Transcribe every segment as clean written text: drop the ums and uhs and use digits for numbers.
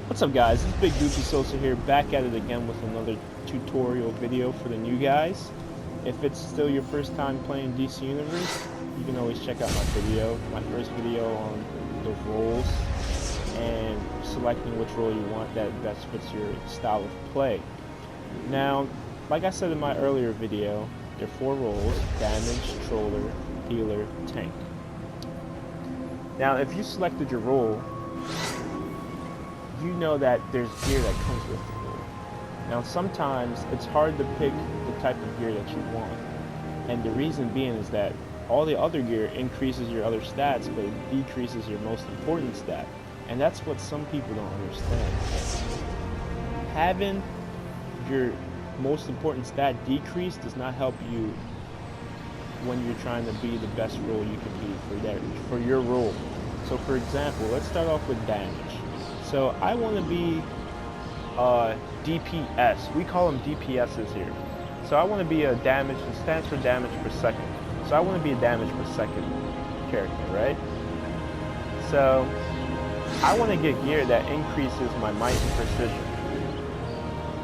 What's up guys, it's Big Gucci Sosa here, back at it again with another tutorial video for the new guys. If it's still your first time playing DC Universe, you can always check out my first video on the roles and selecting which role you want that best fits your style of play. Now, like I said in my earlier video, there are 4 roles: damage, troller, healer, tank. Now, if you selected your role, you know that there's gear that comes with the role. Now sometimes it's hard to pick the type of gear that you want, and the reason being is that all the other gear increases your other stats, but it decreases your most important stat, and that's what some people don't understand. Having your most important stat decrease does not help you when you're trying to be the best role you can be for your role. So for example, let's start off with damage. So I want to be DPS. We call them DPSs here. So I want to be a damage, it stands for damage per second. So I want to be a damage per second character, right? So I want to get gear that increases my might and precision.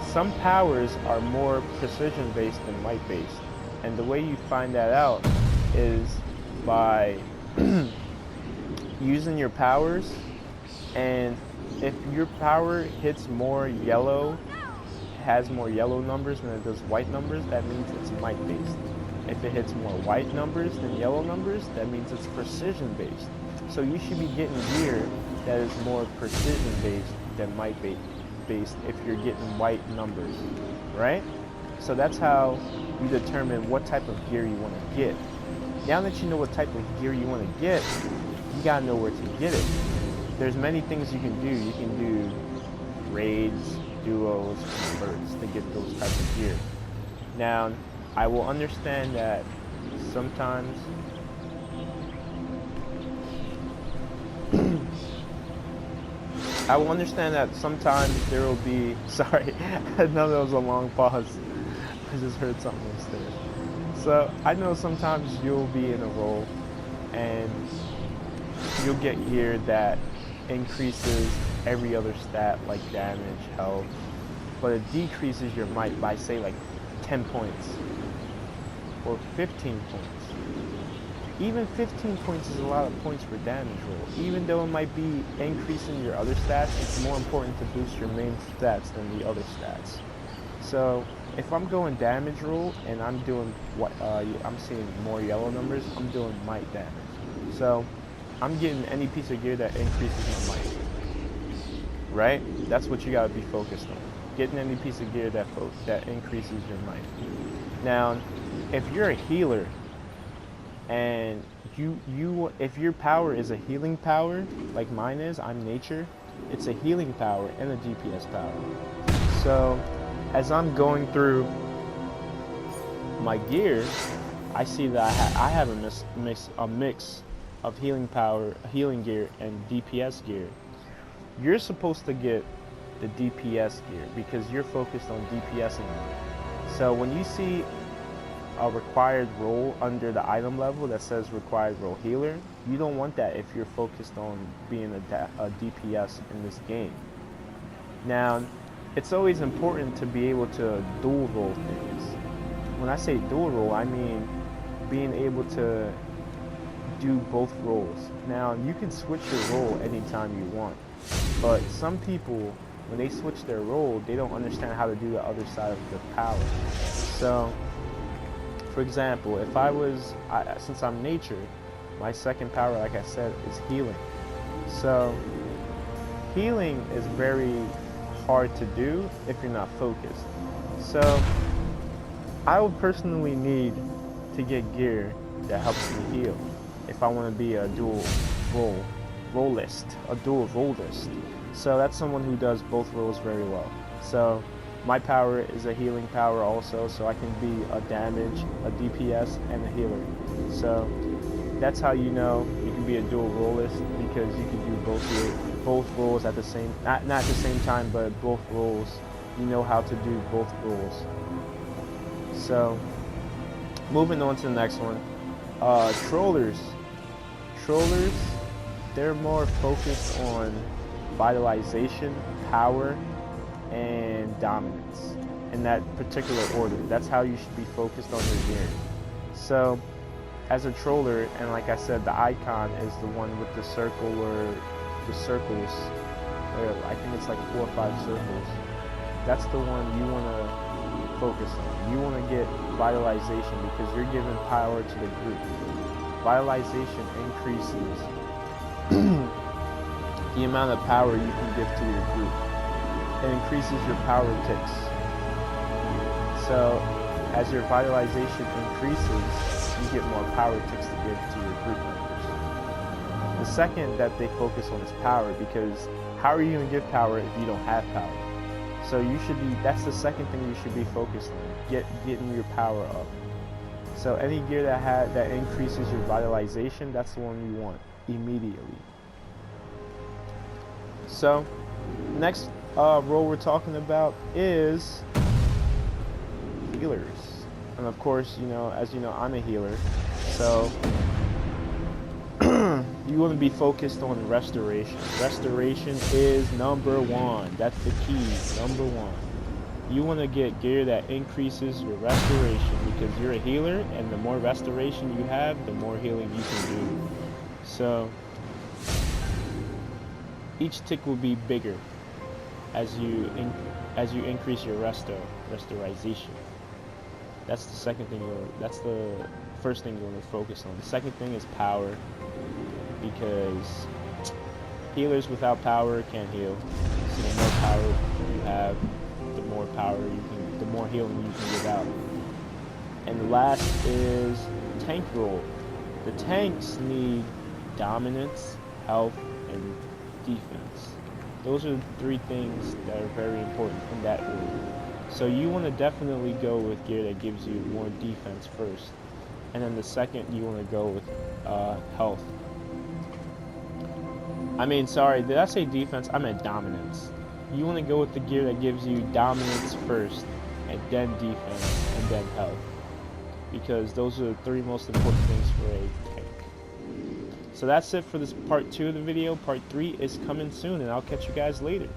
Some powers are more precision based than might based. And the way you find that out is by using your powers, and if your power hits more yellow, has more yellow numbers than it does white numbers, that means it's might based. If it hits more white numbers than yellow numbers, that means it's precision based. So you should be getting gear that is more precision based than might based if you're getting white numbers, right? So that's how you determine what type of gear you want to get. Now that you know what type of gear you want to get, you gotta know where to get it. There's many things you can do. You can do raids, duos, converts to get those types of gear. Now, I will understand that sometimes there will be, sorry, I know that was a long pause. I just heard something upstairs. So I know sometimes you'll be in a role and you'll get gear that increases every other stat like damage, health, but it decreases your might by say like 10 points or 15 points. Even 15 points is a lot of points for damage roll. Even though it might be increasing your other stats, it's more important to boost your main stats than the other stats. So if I'm going damage roll and I'm doing what I'm seeing more yellow numbers, I'm doing might damage. So I'm getting any piece of gear that increases my might, right? That's what you gotta be focused on. Getting any piece of gear that increases your might. Now, if you're a healer and if your power is a healing power, like mine is, I'm nature, it's a healing power and a DPS power. So as I'm going through my gear, I see that I have a mix of healing power, healing gear, and DPS gear. You're supposed to get the DPS gear because you're focused on DPSing. So when you see a required role under the item level that says required role healer, you don't want that if you're focused on being a DPS in this game. Now, it's always important to be able to dual role things. When I say dual role, I mean being able to do both roles. Now, you can switch your role anytime you want, but some people, when they switch their role, they don't understand how to do the other side of the power. So, for example, if since I'm nature, my second power, like I said, is healing. So, healing is very hard to do if you're not focused. So, I would personally need to get gear that helps me heal if I want to be a dual role list. So that's someone who does both roles very well. So my power is a healing power also, so I can be a damage, a DPS, and a healer. So that's how you know you can be a dual role list, because you can do both roles at the same, not at the same time, but both roles. You know how to do both roles. So moving on to the next one. Trollers, they're more focused on vitalization, power, and dominance in that particular order. That's how you should be focused on your gearing. So as a troller, and like I said, the icon is the one with the circle or the circles, or I think it's like 4 or 5 circles. That's the one you want to focus on. You want to get vitalization because you're giving power to the group. Vitalization increases the amount of power you can give to your group. It increases your power ticks. So as your vitalization increases, you get more power ticks to give to your group members. The second that they focus on is power, because how are you going to give power if you don't have power? So you should be, that's the second thing you should be focused on, getting your power up. So any gear that increases your vitalization, that's the one you want immediately. So next role we're talking about is healers. And of course, you know, as you know, I'm a healer. So you want to be focused on restoration. Restoration is number one. That's the key, number one. You want to get gear that increases your restoration, because you're a healer, and the more restoration you have, the more healing you can do. So each tick will be bigger as you increase your restoration. That's the second thing. That's the first thing you want to focus on. The second thing is power, because healers without power can't heal. So the more power you have, the more power you can, the more healing you can give out. And the last is tank role. The tanks need dominance, health, and defense. Those are the 3 things that are very important in that role. So you want to definitely go with gear that gives you more defense first, and then the second you want to go with health. I mean, sorry, did I say defense? I meant dominance. You want to go with the gear that gives you dominance first, and then defense, and then health, because those are the 3 most important things for a tank. So that's it for this part 2 of the video. Part 3 is coming soon, and I'll catch you guys later.